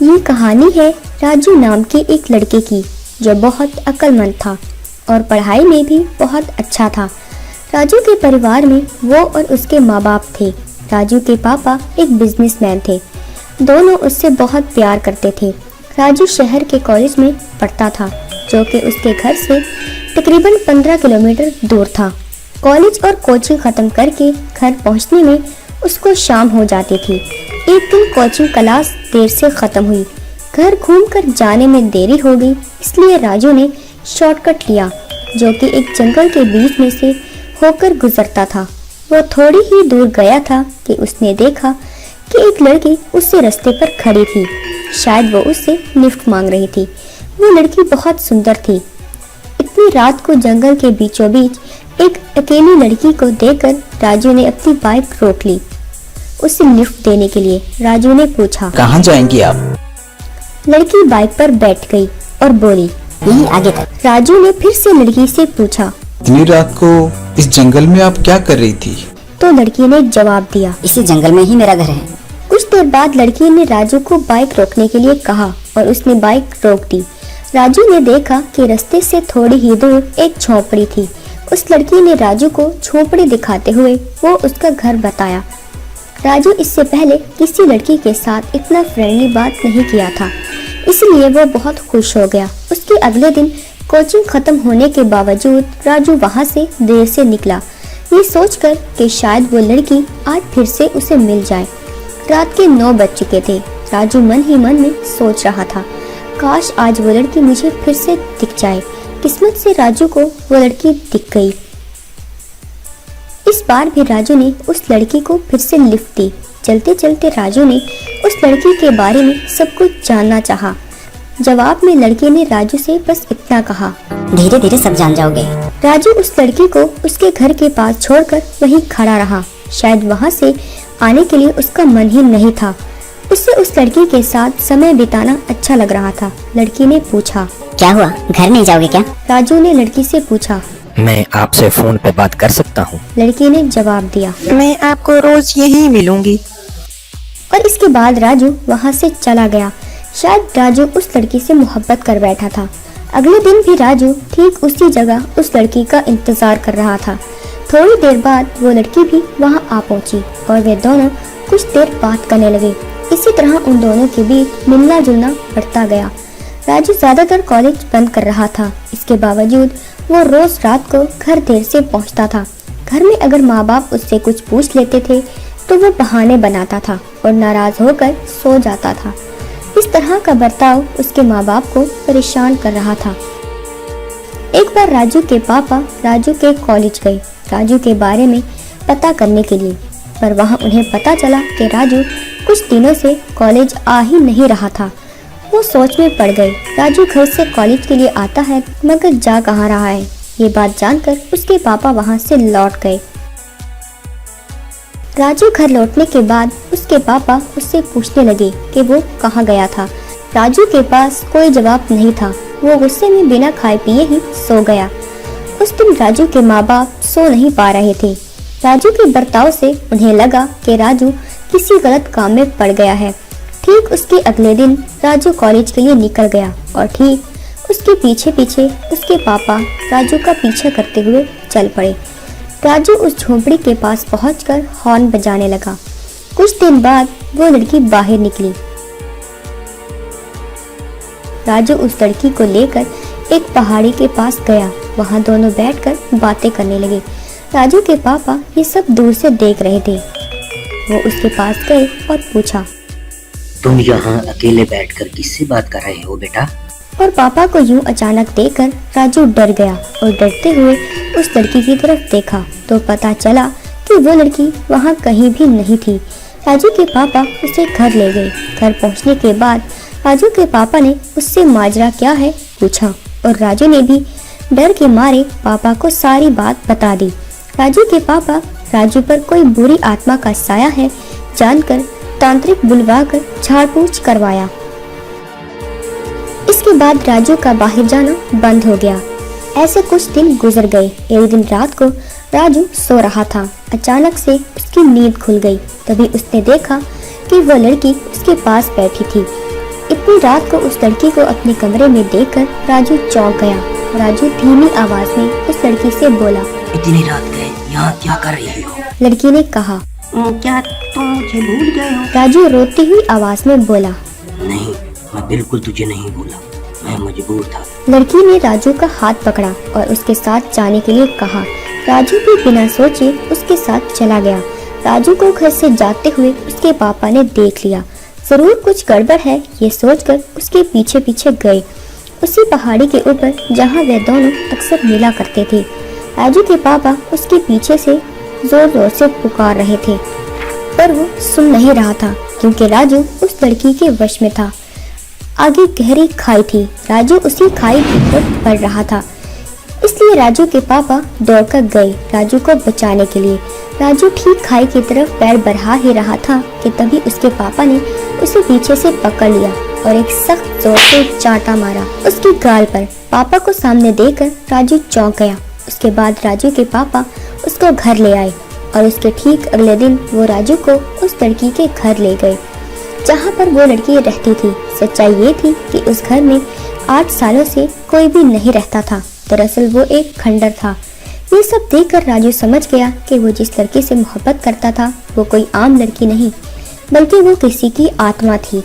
ये कहानी है राजू नाम के एक लड़के की जो बहुत अक्लमंद था और पढ़ाई में भी बहुत अच्छा था। राजू के परिवार में वो और उसके माँ बाप थे। राजू के पापा एक बिजनेसमैन थे। दोनों उससे बहुत प्यार करते थे। राजू शहर के कॉलेज में पढ़ता था जो कि उसके घर से तकरीबन 15 किलोमीटर दूर था। कॉलेज और कोचिंग ख़त्म करके घर पहुंचने में उसको शाम हो जाती थी। एक दिन कोचिंग क्लास देर से ख़त्म हुई। घर घूमकर जाने में देरी हो गई, इसलिए राजू ने शॉर्टकट लिया जो कि एक जंगल के बीच में से होकर गुजरता था। वो थोड़ी ही दूर गया था कि उसने देखा कि एक लड़की उससे रास्ते पर खड़ी थी। शायद वो उससे लिफ्ट मांग रही थी। वो लड़की बहुत सुंदर थी। इतनी रात को जंगल के बीचों बीच एक अकेली लड़की को देखकर राजू ने अपनी बाइक रोक ली। उसे लिफ्ट देने के लिए राजू ने पूछा, कहाँ जाएंगी आप? लड़की बाइक पर बैठ गई और बोली, यहीं आगे तक। राजू ने फिर से लड़की से पूछा, इतनी रात को इस जंगल में आप क्या कर रही थी? तो लड़की ने जवाब दिया, इसी जंगल में ही मेरा घर है। कुछ देर बाद लड़की ने राजू को बाइक रोकने के लिए कहा और उसने बाइक रोक दी। राजू ने देखा कि रास्ते से थोड़ी ही दूर एक झोपड़ी थी। उस लड़की ने राजू को झोपड़ी दिखाते हुए वो उसका घर बताया। राजू इससे पहले किसी लड़की के साथ इतना फ्रेंडली बात नहीं किया था, इसलिए वो बहुत खुश हो गया। उसके अगले दिन कोचिंग खत्म होने के बावजूद राजू वहां से देर से निकला, ये सोचकर कि शायद वो लड़की आज फिर से उसे मिल जाए। रात के 9 बज चुके थे। राजू मन ही मन में सोच रहा था, काश आज वो लड़की मुझे फिर से दिख जाए। किस्मत से राजू को वो लड़की दिख गई। इस बार भी राजू ने उस लड़की को फिर से लिफ्ट दी। चलते चलते राजू ने उस लड़की के बारे में सब कुछ जानना चाहा। जवाब में लड़की ने राजू से बस इतना कहा, धीरे धीरे सब जान जाओगे। राजू उस लड़की को उसके घर के पास छोड़कर वहीं खड़ा रहा। शायद वहां से आने के लिए उसका मन ही नहीं था। उसे उस लड़की के साथ समय बिताना अच्छा लग रहा था। लड़की ने पूछा, क्या हुआ, घर नहीं जाओगे क्या? राजू ने लड़की से पूछा। मैं आपसे फोन पे बात कर सकता हूँ? लड़की ने जवाब दिया, मैं आपको रोज यहीं मिलूंगी। और इसके बाद राजू वहां से चला गया। शायद राजू उस लड़की से मोहब्बत कर बैठा था। अगले दिन भी राजू ठीक उसी जगह उस लड़की का इंतजार कर रहा था। थोड़ी देर बाद वो लड़की भी वहां आ पहुंची और वे दोनों कुछ देर बात करने लगे। इसी तरह उन दोनों के बीच मिलना जुलना बढ़ता गया। राजू ज्यादातर कॉलेज बंद कर रहा था। इसके बावजूद वो रोज रात को घर देर से पहुंचता था। घर में अगर माँ बाप उससे कुछ पूछ लेते थे तो वो बहाने बनाता था और नाराज होकर सो जाता था। इस तरह का बर्ताव उसके माँ बाप को परेशान कर रहा था। एक बार राजू के पापा राजू के कॉलेज गए राजू के बारे में पता करने के लिए, पर वहाँ उन्हें पता चला कि राजू कुछ दिनों से कॉलेज आ ही नहीं रहा था। वो सोच में पड़ गए। राजू घर से कॉलेज के लिए आता है मगर जा कहाँ रहा है। ये बात जानकर उसके पापा वहाँ से लौट गए। राजू घर लौटने के बाद उसके पापा उससे पूछने लगे कि वो कहाँ गया था। राजू के पास कोई जवाब नहीं था। वो गुस्से में बिना खाए पिए ही सो गया। उस दिन राजू के माँ बाप सो नहीं पा रहे थे। राजू के बर्ताव से उन्हें लगा कि राजू किसी गलत काम में पड़ गया है। ठीक उसके अगले दिन राजू कॉलेज के लिए निकल गया और ठीक उसके पीछे पीछे उसके पापा राजू का पीछा करते हुए चल पड़े। राजू उस झोपड़ी के पास पहुंचकर हॉर्न बजाने लगा। कुछ दिन बाद वो लड़की बाहर निकली। राजू उस लड़की को लेकर एक पहाड़ी के पास गया। वहां दोनों बैठकर बातें करने लगे। राजू के पापा ये सब दूर से देख रहे थे। वो उसके पास गए और पूछा, तुम यहाँ अकेले बैठकर किससे बात कर रहे हो बेटा? और पापा को यूं अचानक देखकर राजू डर गया और डरते हुए उस लड़की की तरफ देखा तो पता चला कि वो लड़की वहाँ कहीं भी नहीं थी। राजू के पापा उसे घर ले गए। घर पहुँचने के बाद राजू के पापा ने उससे माजरा क्या है पूछा और राजू ने भी डर के मारे पापा को सारी बात बता दी। राजू के पापा राजू पर कोई बुरी आत्मा का साया है जानकर तांत्रिक बुलवाकर झाड़ पूछ करवाया। इसके बाद राजू का बाहर जाना बंद हो गया। ऐसे कुछ दिन गुजर गए। एक दिन रात को राजू सो रहा था। अचानक से उसकी नींद खुल गई। तभी उसने देखा कि वह लड़की उसके पास बैठी थी। इतनी रात को उस लड़की को अपने कमरे में देखकर राजू चौंक गया। राजू धीमी आवाज में उस लड़की से बोला, इतनी रात गए यहाँ क्या कर रही हो? लड़की ने कहा, क्या तुम मुझे भूल गए हो? राजू रोती हुई आवाज में बोला, नहीं, मैं बिल्कुल तुझे नहीं भूला, मैं मजबूर था। लड़की ने राजू का हाथ पकड़ा और उसके साथ जाने के लिए कहा। राजू भी बिना सोचे उसके साथ चला गया। राजू को घर से जाते हुए उसके पापा ने देख लिया। जरूर कुछ गड़बड़ है, ये सोचकर उसके पीछे पीछे गए, उसी पहाड़ी के ऊपर जहाँ वे दोनों अक्सर मिला करते थे। राजू के पापा उसके पीछे से जोर जोर से पुकार रहे थे, पर वो सुन नहीं रहा था क्योंकि राजू उस लड़की के वश में था। आगे गहरी खाई थी, राजू उसी खाई की तरफ बढ़ रहा था, इसलिए राजू के पापा दौड़कर गए राजू को बचाने के लिए। राजू ठीक खाई की तरफ पैर बढ़ा ही रहा था कि तभी उसके पापा ने उसे पीछे से पकड़ लिया और एक सख्त जोर से चांटा मारा उसकी गाल पर। पापा को सामने देखकर राजू चौंक गया। उसके बाद राजू के पापा उसको घर ले आए और उसके ठीक अगले दिन वो राजू को उस लड़की के घर ले गए जहाँ पर वो लड़की रहती थी। सच्चाई ये थी कि उस घर में 8 सालों से कोई भी नहीं रहता था। दरअसल वो एक खंडर था। ये सब देखकर राजू समझ गया कि वो जिस लड़की से मोहब्बत करता था वो कोई आम लड़की नहीं, बल्कि वो किसी की आत्मा थी।